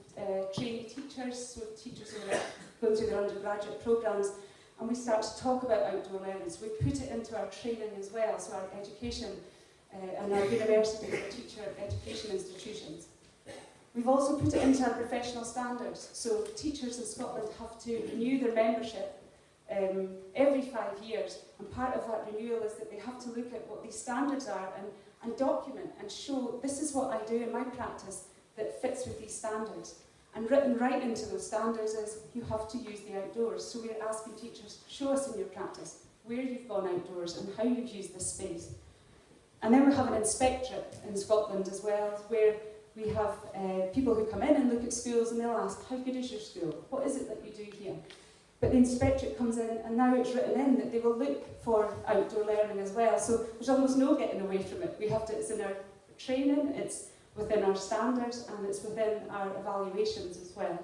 trainee teachers, so teachers who are going through their undergraduate programmes, and we start to talk about outdoor learning. So we put it into our training as well, so our education and our universities and teacher education institutions. We've also put it into our professional standards, so teachers in Scotland have to renew their membership every 5 years, and part of that renewal is that they have to look at what these standards are and document and show this is what I do in my practice that fits with these standards. And written right into those standards is you have to use the outdoors. So we're asking teachers, show us in your practice where you've gone outdoors and how you've used this space. And then we have an inspectorate in Scotland as well, where We have people who come in and look at schools and they'll ask, how good is your school? What is it that you do here? But the inspectorate comes in and now it's written in that they will look for outdoor learning as well. So there's almost no getting away from it. It's in our training, it's within our standards, and it's within our evaluations as well.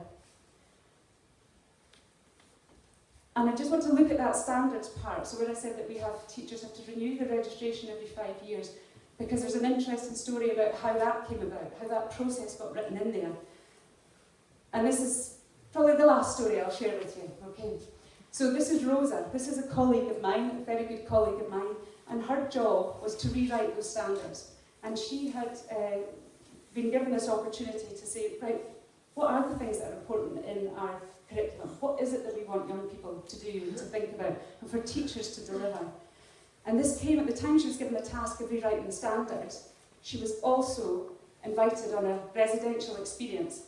And I just want to look at that standards part. So when I said that teachers have to renew the registration every 5 years, because there's an interesting story about how that came about, how that process got written in there. And this is probably the last story I'll share with you, okay? So this is Rosa. This is a colleague of mine, a very good colleague of mine, and her job was to rewrite those standards. And she had been given this opportunity to say, right, what are the things that are important in our curriculum? What is it that we want young people to do and to think about, and for teachers to deliver? And this came at the time she was given the task of rewriting the standards. She was also invited on a residential experience.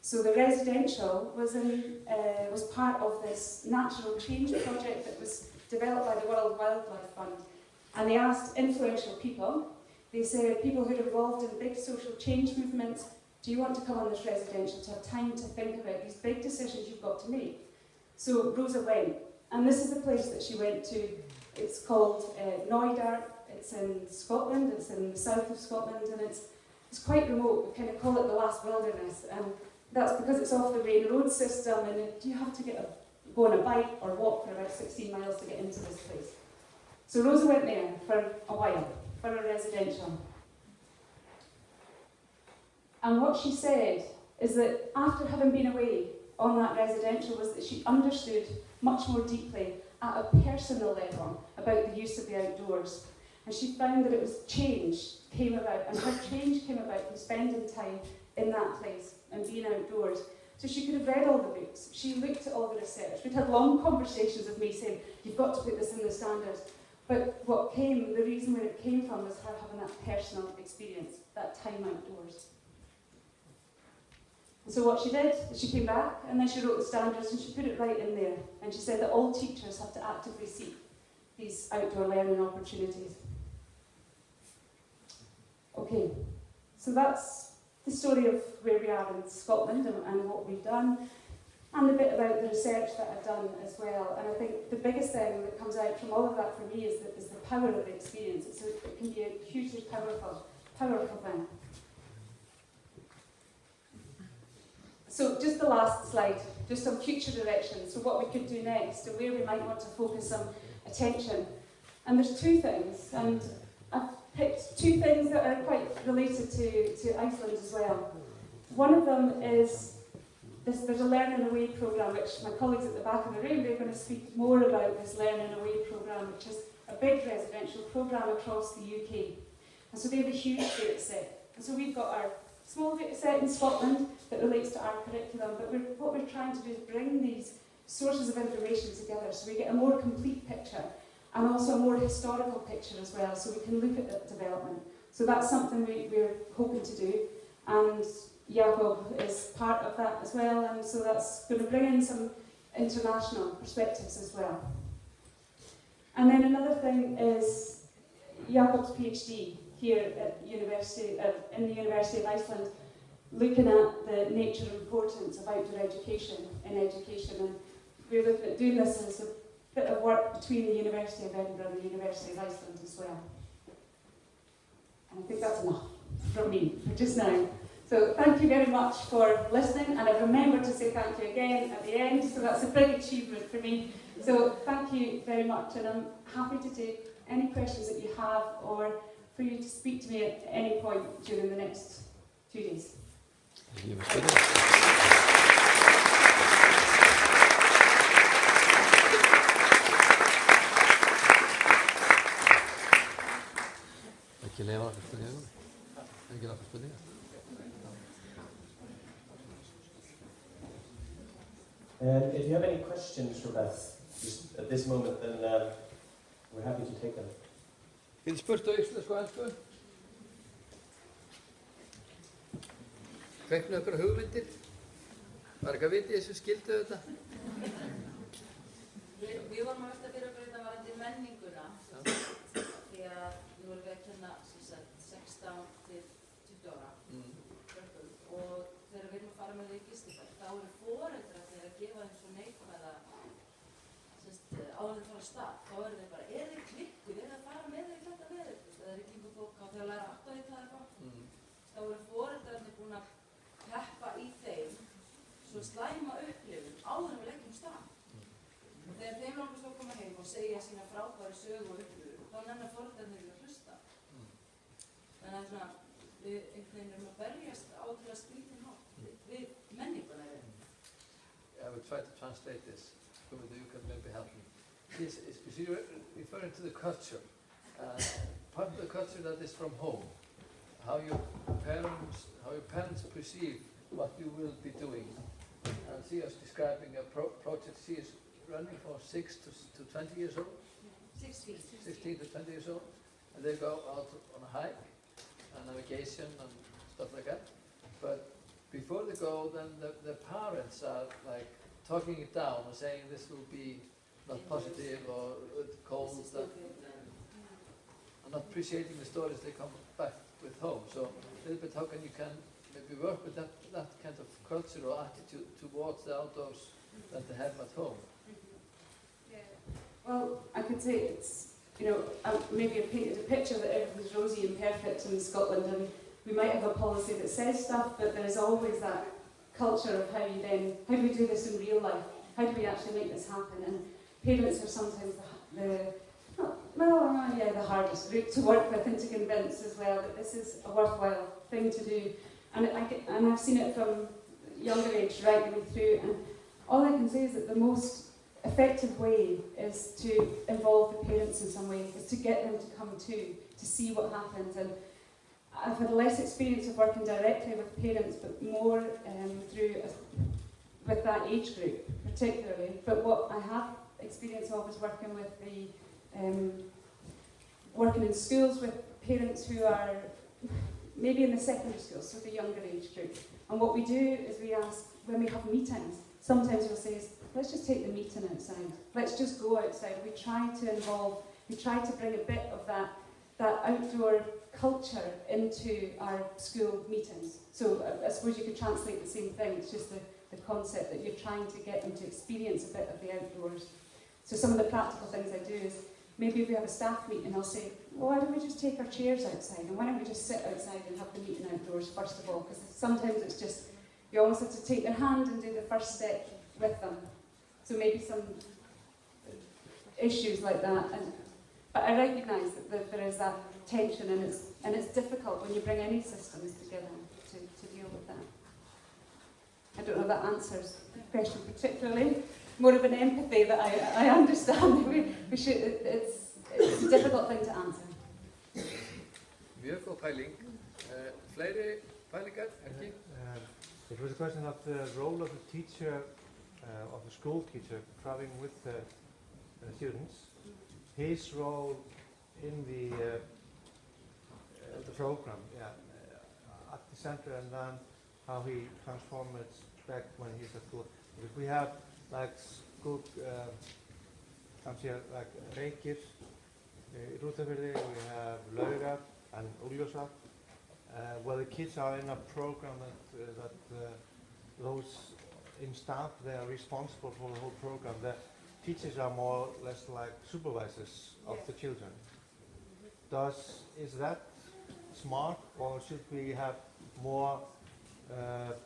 So the residential was part of this natural change project that was developed by the World Wildlife Fund. And they asked influential people, they said, people who are involved in big social change movements, do you want to come on this residential to have time to think about these big decisions you've got to make? So Rosa went, and this is the place that she went to. It's called Knoydart. It's in Scotland, it's in the south of Scotland, and it's quite remote. We kind of call it the last wilderness, and that's because it's off the main road system, and you have to go on a bike or walk for about 16 miles to get into this place. So Rosa went there for a while, for a residential. And what she said is that after having been away on that residential was that she understood much more deeply at a personal level about the use of the outdoors. And she found that it was change came about, and her change came about from spending time in that place and being outdoors. So she could have read all the books, she looked at all the research, we'd had long conversations with me saying, you've got to put this in the standards. But the reason where it came from was her having that personal experience, that time outdoors. And so what she did is she came back and then she wrote the standards and she put it right in there. And she said that all teachers have to actively seek these outdoor learning opportunities. Okay, so that's the story of where we are in Scotland and what we've done, and a bit about the research that I've done as well. And I think the biggest thing that comes out from all of that for me is the power of the experience. It can be a hugely powerful thing. So just the last slide, just on future directions, so what we could do next, and where we might want to focus some attention. And there's two things, and I've picked two things that are quite related to Iceland as well. One of them is there's a Learning Away programme, which my colleagues at the back of the room, they're going to speak more about this Learning Away programme, which is a big residential programme across the UK. And so they have a huge data set. And so we've got our small data set in Scotland that relates to our curriculum, but what we're trying to do is bring these sources of information together so we get a more complete picture and also a more historical picture as well, so we can look at that development. So that's something we're hoping to do, and Jakob is part of that as well, and so that's going to bring in some international perspectives as well. And then another thing is Jakob's PhD here at university, in the University of Iceland, looking at the nature and importance of outdoor education in education, and we're looking at doing this as a bit of work between the University of Edinburgh and the University of Iceland as well. And I think that's enough from me for just now. So thank you very much for listening, and I've remembered to say thank you again at the end, so that's a big achievement for me. So thank you very much, and I'm happy to take any questions that you have, or for you to speak to me at any point during the next 2 days. Ekki leyfa okkur spurningar. Ekki okkur spurningar. If you have any questions for Beth just at this moment, then we're happy to take them. Getur spurt á íslensku og ensku? Kveiknu ykkur hugmyndir? Var eitthvað vitið þessu skildu þetta? Við vorum að velta fyrir okkur þetta varandi menninguna, því að nú erum við að kenna 16 til 20 ára. farið í gistiferð, þá eru foreldrar þeir að gefa þeim svo neikvæða áður þeir fara af stað. Þá eru þeir bara, þið klikkuð, þið að fara með þeir í þetta veður? Það er ekki bók á þegar að læra aftur í það eitthvað. Þá eru foreldrarnir búin að peppa í þeim svo slæma upplifun áður en við leggjum stað. Og þegar þeim langar svo að koma heim og segja sína frábæri sögu og upplifun, þá nennar foreldrarnir að hlusta. Þannig að svona, við einhvern veginn erum að berjast á til að skrítin hátt við menninguna. I will try to translate this. You can maybe help me. This is you're referring to the culture. Part of the culture that is from home. How your parents perceive what you will be doing. And she is describing a project. She is running for 6 to 20 years old. 16 to 20 years old. And they go out on a hike and navigation and stuff like that. But before they go, then the parents are like talking it down and saying this will be not positive or cold. And not appreciating the stories they come back with home. So a little bit how can you maybe work with that kind of culture or attitude towards the outdoors that they have at home? Yeah. Well, I could say it's, maybe I painted a picture that everything's rosy and perfect in Scotland, and we might have a policy that says stuff, but there's always that culture of how do we do this in real life? How do we actually make this happen? And parents are sometimes the hardest group to work with and to convince as well that this is a worthwhile thing to do. And I've seen it from younger age right the way through, and all I can say is that the most effective way is to involve the parents in some way, is to get them to come to see what happens. And I've had less experience of working directly with parents, but more with that age group particularly. But what I have experience of is working with working in schools with parents who are maybe in the secondary schools, so the younger age group. And what we do is we ask, when we have meetings, sometimes we'll say, let's just take the meeting outside. Let's just go outside. We try to bring a bit of that outdoor culture into our school meetings. So I suppose you could translate the same thing. It's just the concept that you're trying to get them to experience a bit of the outdoors. So some of the practical things I do is, maybe if we have a staff meeting, I'll say, well, why don't we just take our chairs outside, and why don't we just sit outside and have the meeting outdoors first of all? Because sometimes it's just, you almost have to take their hand and do the first step with them. So maybe some issues like that. But I recognise that there is that tension, and it's difficult when you bring any systems together to deal with that. I don't know if that answers the question particularly. More of an empathy that I understand. We should. It's a difficult thing to answer. Mjög góð pæling. Fleiri pælingar, ekki? It was a question of the role of the teacher, of the school teacher, traveling with the students. His role in the program, at the center, and then how he transforms it back when he's at school. Because we have like school, like Reykir, Rútafirði, we have Laugar and Úlfarsfell, where the kids are in a program that those in staff, they are responsible for the whole program. The teachers are more or less like supervisors of the children. Is that smart, or should we have more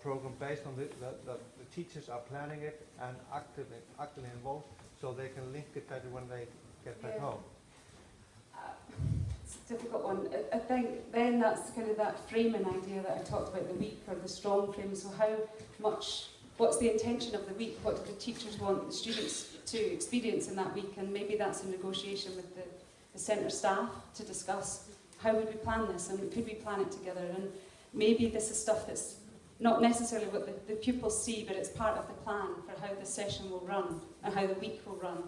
program based on that the teachers are planning it and actively involved, so they can link it better when they get back home? It's a difficult one. I think then that's kind of that framing idea that I talked about, the week, or the strong frame. So what's the intention of the week? What do the teachers want the students to experience in that week? And maybe that's a negotiation with the centre staff to discuss how would we plan this, and could we plan it together? And maybe this is stuff that's not necessarily what the pupils see, but it's part of the plan for how the session will run and how the week will run.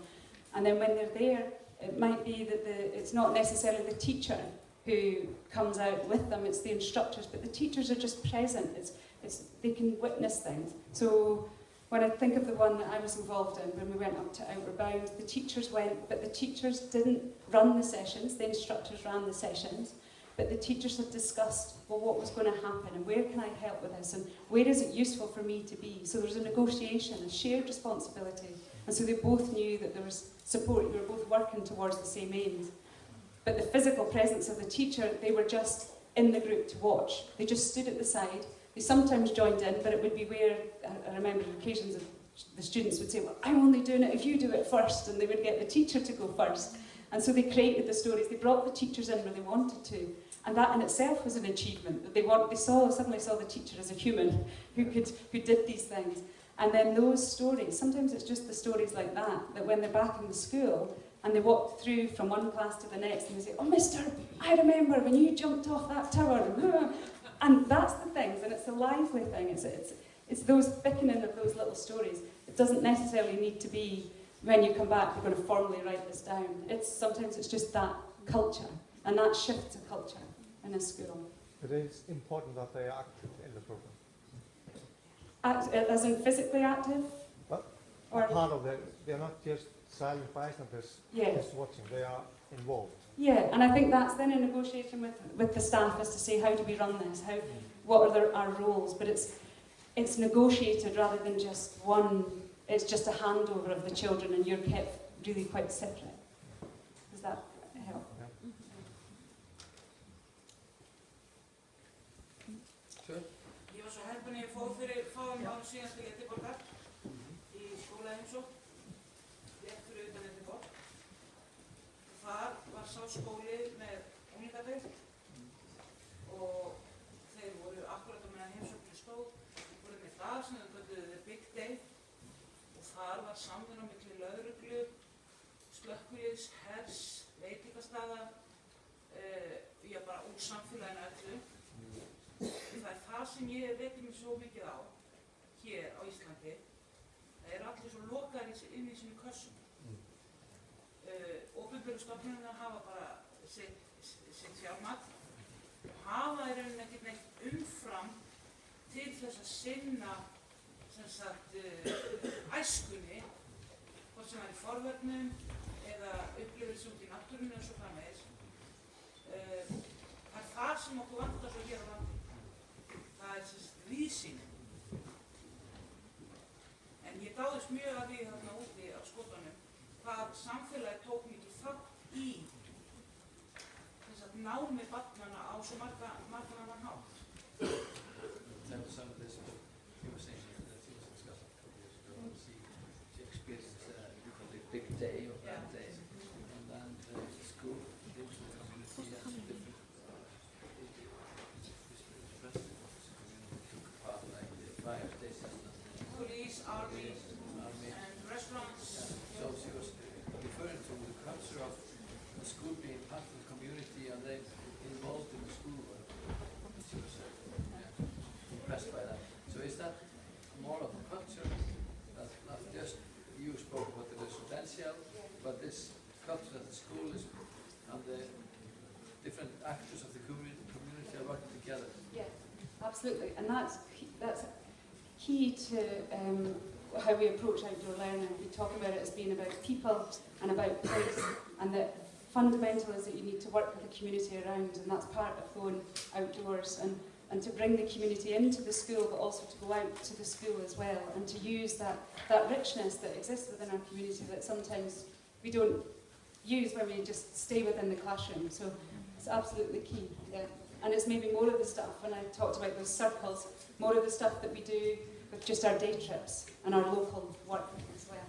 And then when they're there, it might be that it's not necessarily the teacher who comes out with them, it's the instructors, but the teachers are just present. They can witness things. So when I think of the one that I was involved in, when we went up to Outward Bound, the teachers went, but the teachers didn't run the sessions, the instructors ran the sessions, but the teachers had discussed, well, what was going to happen and where can I help with this and where is it useful for me to be. So there was a negotiation, a shared responsibility, and so they both knew that there was support, they were both working towards the same aims. But the physical presence of the teacher, they were just in the group to watch. They just stood at the side. They sometimes joined in, but it would be where, I remember occasions of the students would say, well, I'm only doing it if you do it first, and they would get the teacher to go first. And so they created the stories. They brought the teachers in where they wanted to. And that in itself was an achievement. That they suddenly saw the teacher as a human who did these things. And then those stories, sometimes it's just the stories like that, that when they're back in the school, and they walk through from one class to the next, and they say, oh, mister, I remember when you jumped off that tower. And that's the things, and it's a lively thing. It's those thickening of those little stories. It doesn't necessarily need to be, when you come back, you're going to formally write this down. Sometimes it's just that culture, and that shift to culture in a school. It is important that they are active in the program. As in physically active? But or part of it, they're not just silent bystanders just watching, they are involved. Yeah, and I think that's then a negotiation with the staff as to say, how do we run this? What are our roles? But it's negotiated rather than just one, it's just a handover of the children and you're kept really quite separate. Does that help? Yeah. Sure. Ég var svo heppin ég fór fyrir fáum árum síðan til Edinborgar í skólaheimsókn rétt fyrir utan Edinborg. Þar var sá skóli með unglingadeild og þeir voru akkurat á meðan heimsóknin stóð, voru með dag sem þau kölluðu The Big Day og þar var samvinna milli lögreglu, slökkviliðs, hers, veitingastaða, bara úr samfélaginu öllu. Það er það sem ég veit mig svo mikið á hér á Íslandi. Það allir svo lokaðir inn í sínu kössum. Opinberu stofnunirnar hafa bara sitt fjármagn og hafa í rauninni ekkert neitt umfram til þess að sinna æskunni, hvort sem það í forvörnum eða upplifir sig út í náttúrunni og svo framvegis. Það það sem okkur vantar svo hér á landi. Það víðsýn. En ég dáðist mjög að því þarna úti á Skotunum hvað samfélagi tók mikið þátt í þess að námi barnanna á svo margan hátt. That was some of this you were saying that she was discussing a couple years ago. She experienced the big day of that day, and then the school, the community has different fire stations, Police, army, and restaurants. So she was referring to the culture of the school being part of the community and they involved in the school work. She was impressed by that. So is that more of a culture that not just you spoke about the residential, but this culture that the school is and the different actors of the community are working together? Yeah, absolutely. And that's key to how we approach outdoor learning. We talk about it as being about people and about place, and the fundamental is that you need to work with the community around, and that's part of going outdoors and to bring the community into the school, but also to go out to the school as well, and to use that richness that exists within our community that sometimes we don't use when we just stay within the classroom. So it's absolutely key, yeah. And it's maybe more of the stuff, when I talked about those circles, more of the stuff that we do with just our day trips and our local work as well.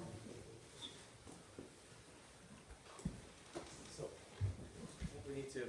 So, I think we need to